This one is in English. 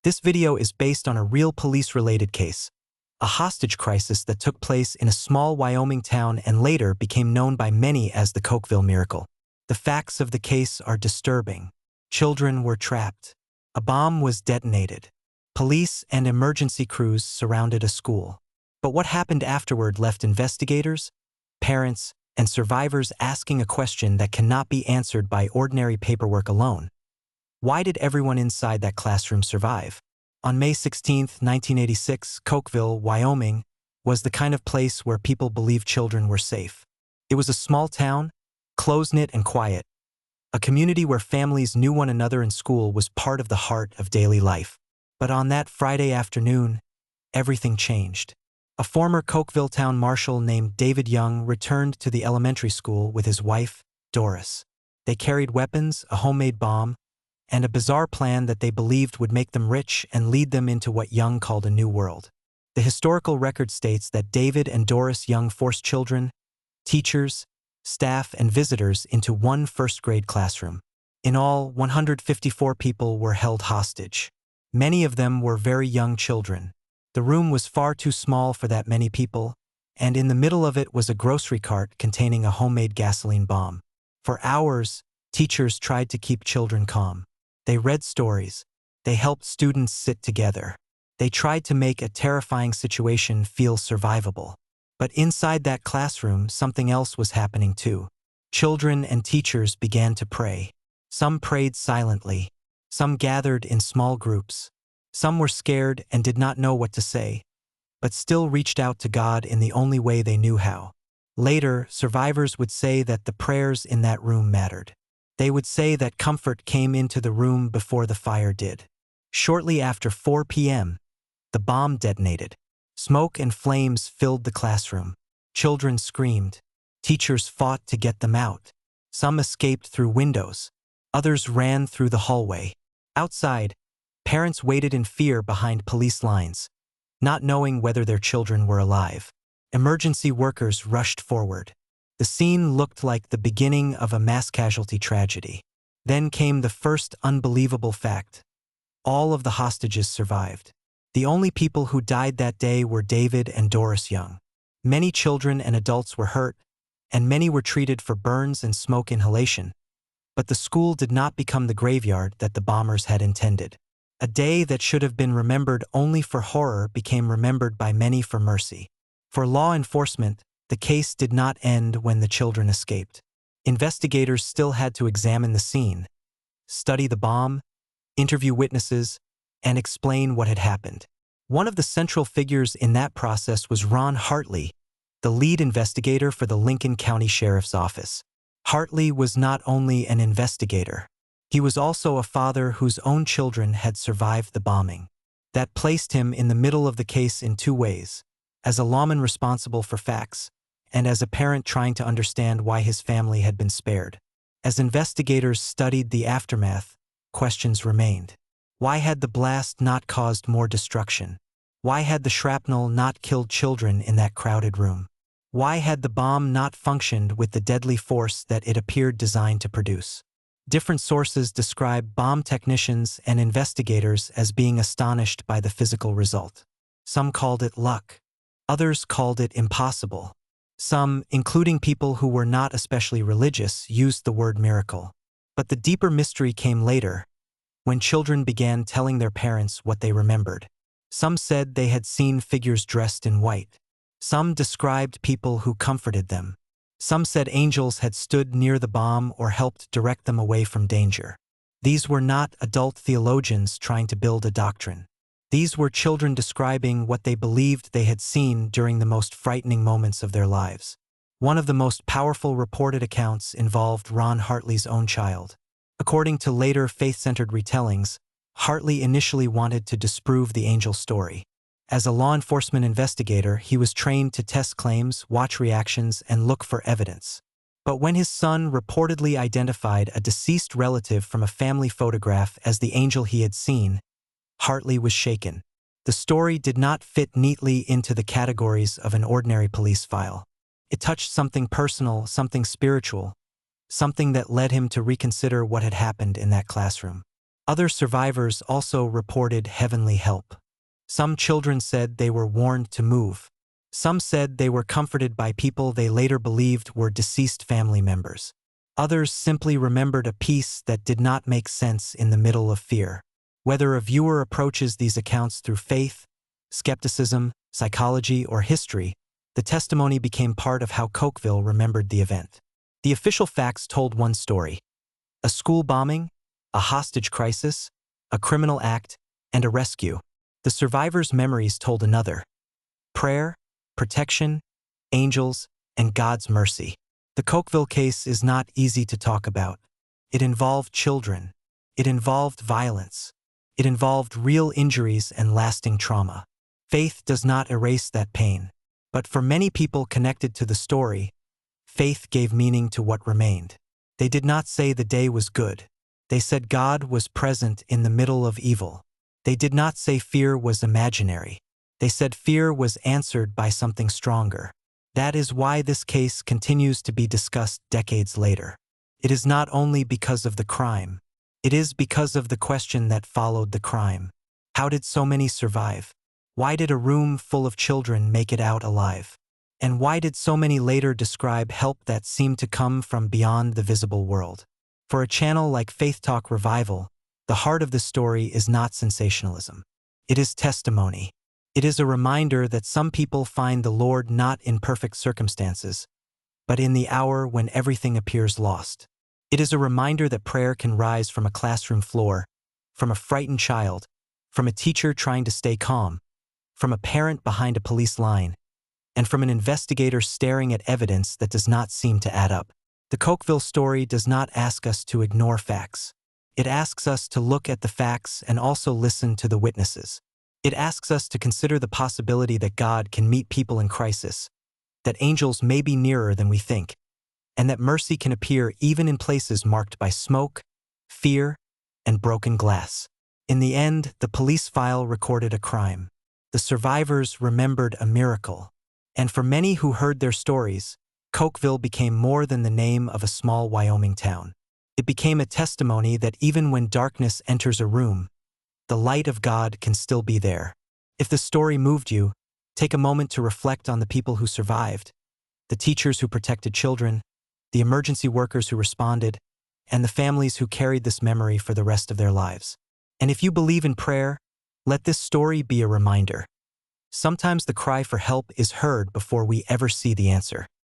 This video is based on a real police-related case, a hostage crisis that took place in a small Wyoming town and later became known by many as the Cokeville miracle. The facts of the case are disturbing. Children were trapped. A bomb was detonated. Police and emergency crews surrounded a school. But what happened afterward left investigators, parents, and survivors asking a question that cannot be answered by ordinary paperwork alone. Why did everyone inside that classroom survive? On May 16, 1986, Cokeville, Wyoming, was the kind of place where people believed children were safe. It was a small town, close-knit and quiet. A community where families knew one another and school was part of the heart of daily life. But on that Friday afternoon, everything changed. A former Cokeville town marshal named David Young returned to the elementary school with his wife, Doris. They carried weapons, a homemade bomb, and a bizarre plan that they believed would make them rich and lead them into what Young called a new world. The historical record states that David and Doris Young forced children, teachers, staff, and visitors into one first-grade classroom. In all, 154 people were held hostage. Many of them were very young children. The room was far too small for that many people, and in the middle of it was a grocery cart containing a homemade gasoline bomb. For hours, teachers tried to keep children calm. They read stories. They helped students sit together. They tried to make a terrifying situation feel survivable. But inside that classroom, something else was happening too. Children and teachers began to pray. Some prayed silently. Some gathered in small groups. Some were scared and did not know what to say, but still reached out to God in the only way they knew how. Later, survivors would say that the prayers in that room mattered. They would say that comfort came into the room before the fire did. Shortly after 4 p.m., the bomb detonated. Smoke and flames filled the classroom. Children screamed. Teachers fought to get them out. Some escaped through windows. Others ran through the hallway. Outside, parents waited in fear behind police lines, not knowing whether their children were alive. Emergency workers rushed forward. The scene looked like the beginning of a mass casualty tragedy. Then came the first unbelievable fact. All of the hostages survived. The only people who died that day were David and Doris Young. Many children and adults were hurt, and many were treated for burns and smoke inhalation. But the school did not become the graveyard that the bombers had intended. A day that should have been remembered only for horror became remembered by many for mercy. For law enforcement, the case did not end when the children escaped. Investigators still had to examine the scene, study the bomb, interview witnesses, and explain what had happened. One of the central figures in that process was Ron Hartley, the lead investigator for the Lincoln County Sheriff's Office. Hartley was not only an investigator. He was also a father whose own children had survived the bombing. That placed him in the middle of the case in two ways: as a lawman responsible for facts, and as a parent trying to understand why his family had been spared. As investigators studied the aftermath, questions remained. Why had the blast not caused more destruction? Why had the shrapnel not killed children in that crowded room? Why had the bomb not functioned with the deadly force that it appeared designed to produce? Different sources describe bomb technicians and investigators as being astonished by the physical result. Some called it luck. Others called it impossible. Some, including people who were not especially religious, used the word miracle. But the deeper mystery came later, when children began telling their parents what they remembered. Some said they had seen figures dressed in white. Some described people who comforted them. Some said angels had stood near the bomb or helped direct them away from danger. These were not adult theologians trying to build a doctrine. These were children describing what they believed they had seen during the most frightening moments of their lives. One of the most powerful reported accounts involved Ron Hartley's own child. According to later faith-centered retellings, Hartley initially wanted to disprove the angel story. As a law enforcement investigator, he was trained to test claims, watch reactions, and look for evidence. But when his son reportedly identified a deceased relative from a family photograph as the angel he had seen, Hartley was shaken. The story did not fit neatly into the categories of an ordinary police file. It touched something personal, something spiritual, something that led him to reconsider what had happened in that classroom. Other survivors also reported heavenly help. Some children said they were warned to move. Some said they were comforted by people they later believed were deceased family members. Others simply remembered a peace that did not make sense in the middle of fear. Whether a viewer approaches these accounts through faith, skepticism, psychology, or history, the testimony became part of how Cokeville remembered the event. The official facts told one story: a school bombing, a hostage crisis, a criminal act, and a rescue. The survivors' memories told another: prayer, protection, angels, and God's mercy. The Cokeville case is not easy to talk about. It involved children. It involved violence. It involved real injuries and lasting trauma. Faith does not erase that pain. But for many people connected to the story, faith gave meaning to what remained. They did not say the day was good. They said God was present in the middle of evil. They did not say fear was imaginary. They said fear was answered by something stronger. That is why this case continues to be discussed decades later. It is not only because of the crime. It is because of the question that followed the crime. How did so many survive? Why did a room full of children make it out alive? And why did so many later describe help that seemed to come from beyond the visible world? For a channel like FaithTalk Revival, the heart of the story is not sensationalism. It is testimony. It is a reminder that some people find the Lord not in perfect circumstances, but in the hour when everything appears lost. It is a reminder that prayer can rise from a classroom floor, from a frightened child, from a teacher trying to stay calm, from a parent behind a police line, and from an investigator staring at evidence that does not seem to add up. The Cokeville story does not ask us to ignore facts. It asks us to look at the facts and also listen to the witnesses. It asks us to consider the possibility that God can meet people in crisis, that angels may be nearer than we think, and that mercy can appear even in places marked by smoke, fear, and broken glass. In the end, the police file recorded a crime. The survivors remembered a miracle. And for many who heard their stories, Cokeville became more than the name of a small Wyoming town. It became a testimony that even when darkness enters a room, the light of God can still be there. If the story moved you, take a moment to reflect on the people who survived, the teachers who protected children, the emergency workers who responded, and the families who carried this memory for the rest of their lives. And if you believe in prayer, let this story be a reminder. Sometimes the cry for help is heard before we ever see the answer.